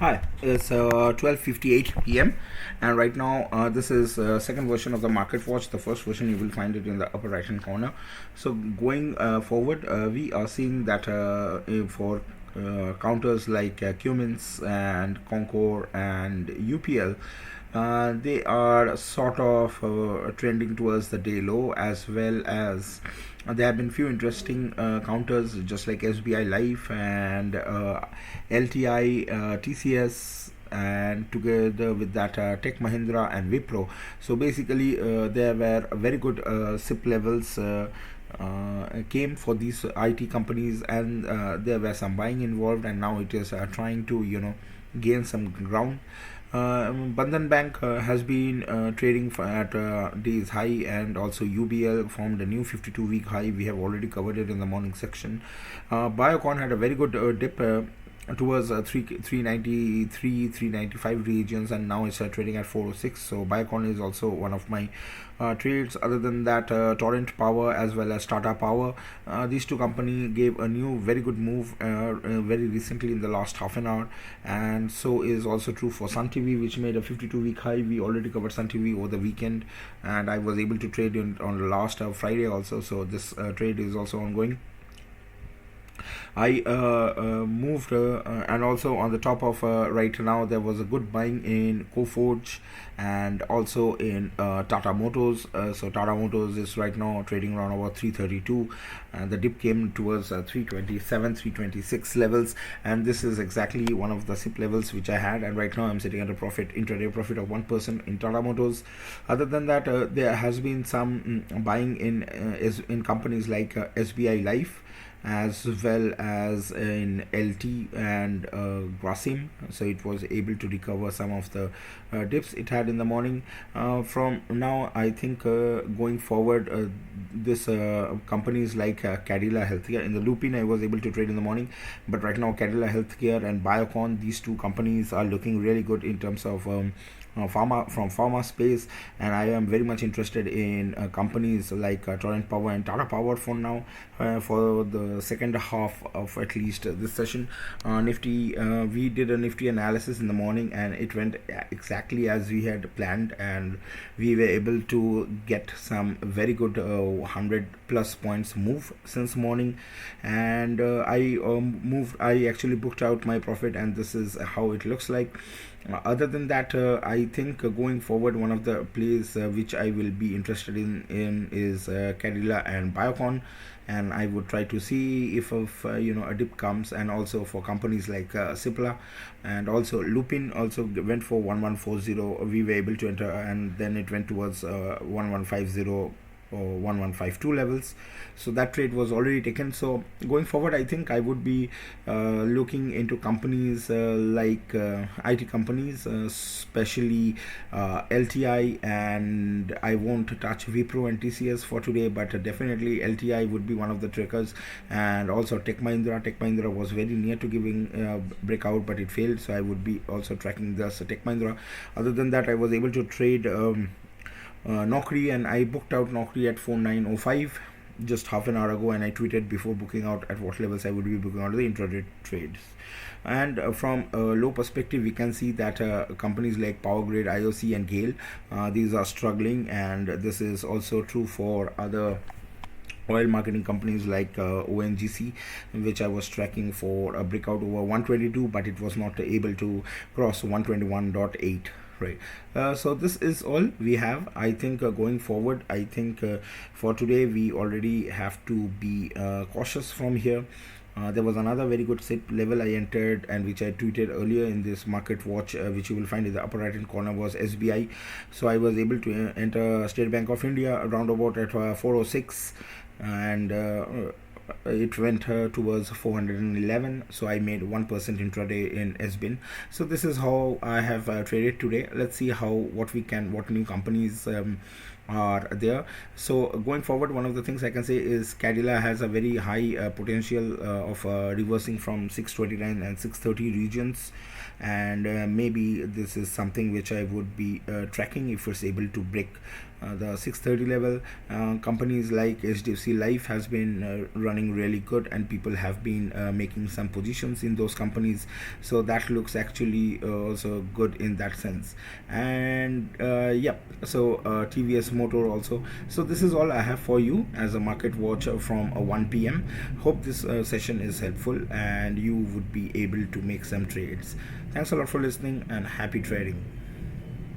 Hi, it's 12:58 p.m. and right now this is second version of the MarketWatch. The first version you will find it in the upper right hand corner. So going forward, we are seeing that for counters like Cummins and Concor and UPL, they are sort of trending towards the day low, as well as there have been few interesting counters just like SBI Life and LTI, TCS, and together with that Tech Mahindra and Wipro. So basically there were very good SIP levels came for these IT companies, and there were some buying involved, and now it is trying to gain some ground. Bandhan Bank has been trading at days high, and also UBL formed a new 52-week high. We have already covered it in the morning section. Biocon had a very good dip towards 393 395 regions, and now it's trading at 406. So Biocon is also one of my trades. Other than that, Torrent Power as well as Tata Power, these two companies gave a new very good move very recently in the last half an hour, and so is also true for Sun TV, which made a 52-week high. We already covered Sun TV over the weekend, and I was able to trade on the last Friday also, so this trade is also ongoing. I moved, and also on the top of right now there was a good buying in Coforge and also in Tata Motors. So Tata Motors is right now trading around about 332, and the dip came towards 327, 326 levels, and this is exactly one of the SIP levels which I had, and right now I'm sitting at a intraday profit of 1% in Tata Motors. Other than that, there has been some buying in companies like SBI Life, as well as in LT and Grasim. So it was able to recover some of the dips it had in the morning. From now, I think going forward, this companies like Cadila Healthcare, in the Lupin I was able to trade in the morning, but right now Cadila Healthcare and Biocon, these two companies are looking really good in terms of pharma space, and I am very much interested in companies like Torrent Power and Tata Power for now, for the second half of at least this session. Nifty, we did a Nifty analysis in the morning, and it went exactly as we had planned, and we were able to get some very good 100 plus points move since morning, and I actually booked out my profit, and this is how it looks like. Other than that, I think going forward, one of the plays which I will be interested in is Cadila and Biocon, and I would try to see if a dip comes, and also for companies like Cipla, and also Lupin also went for 1140. We were able to enter, and then it went towards 1150 or 1152 levels, so that trade was already taken. So going forward, I think I would be looking into companies like IT companies, especially LTI, and I won't touch Wipro and TCS for today, but definitely LTI would be one of the triggers, and also Tech Mahindra was very near to giving breakout, but it failed, so I would be also tracking this Tech Mahindra. Other than that, I was able to trade Naukri, and I booked out Naukri at 4905 just half an hour ago, and I tweeted before booking out at what levels I would be booking out the intraday trades. And from a low perspective, we can see that companies like Powergrid, IOC, and Gale, these are struggling, and this is also true for other oil marketing companies like ONGC, which I was tracking for a breakout over 122, but it was not able to cross 121.8. Right. So this is all we have. I think going forward, I think for today we already have to be cautious from here. There was another very good SIP level I entered, and which I tweeted earlier in this market watch, which you will find in the upper right hand corner, was SBI. So I was able to enter State Bank of India around about at 406, and it went towards 411, so I made 1% intraday in SBIN. So this is how I have traded today. Let's see what new companies are there. So going forward, one of the things I can say is Cadilla has a very high potential of reversing from 629 and 630 regions, and maybe this is something which I would be tracking if it's able to break the 630 level. Companies like HDFC Life has been running really good, and people have been making some positions in those companies, so that looks actually also good in that sense. And yep, so TVS Motor also. So this is all I have for you as a market watch from 1 p.m. Hope this session is helpful and you would be able to make some trades. Thanks a lot for listening and happy trading.